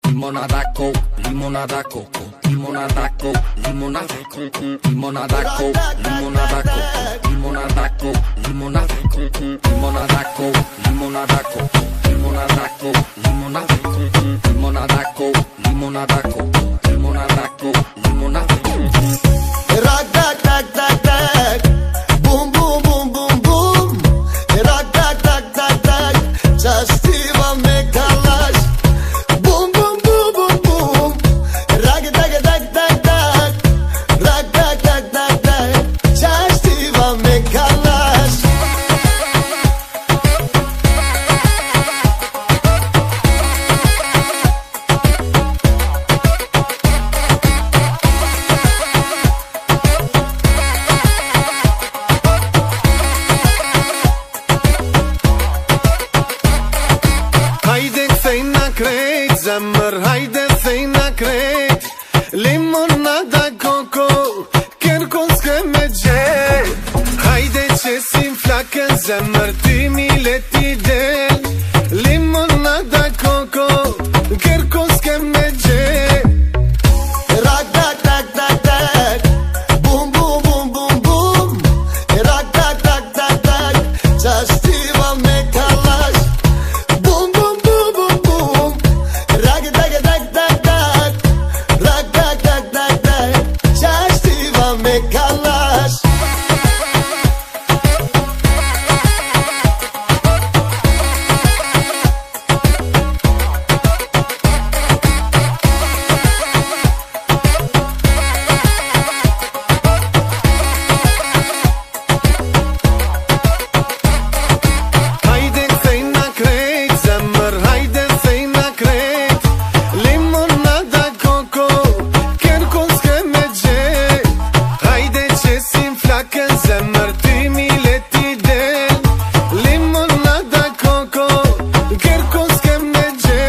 limonada coke, limonada coco, limonada coke, limonada coco, limonada coke, limonada coco, limonada coke, limonada coco, limonada coke, limonada coco, limonada coke, limonada coco, limonada coke, limonada coco, limonada coke, limonada coco. Rock, rock, rock, rock, rock. Boom, boom, boom, boom, boom. Rock, rock, rock, rock, rock. Just Iva Mekalash. Boom, boom, boom, boom, boom. Rock, rock, rock, rock, rock. Rock, rock, rock, rock, rock. Just Iva Mekalash. Haide să-i n-acred, zamăr, haide să-i n-acred. Limonada coco, chiar că merge. Haide ce simt flacă, zamăr, timile tidel. Limonada coco, chiar că merge. Rock, rock, rock, rock, rock. Boom, boom, boom, boom, boom. Rock, rock, rock, rock, rock. Just Iva Mekalash. Boom, boom, boom, boom, boom. Rock, rock, rock, rock, rock. Rock, rock, rock, rock, rock. Just Iva Mekalash. Haide să-i n-acred, zamăr, haide să-i n-acred. Limonada coco, chiar că merge. Haide ce simt flacă, zamăr, timile tidel. Limonada coco, chiar că merge.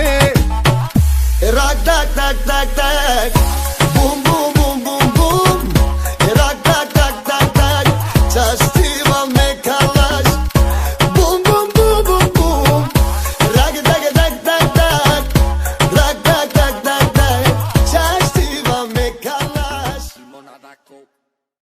Rock, rock, rock, rock, rock. Boom, boom,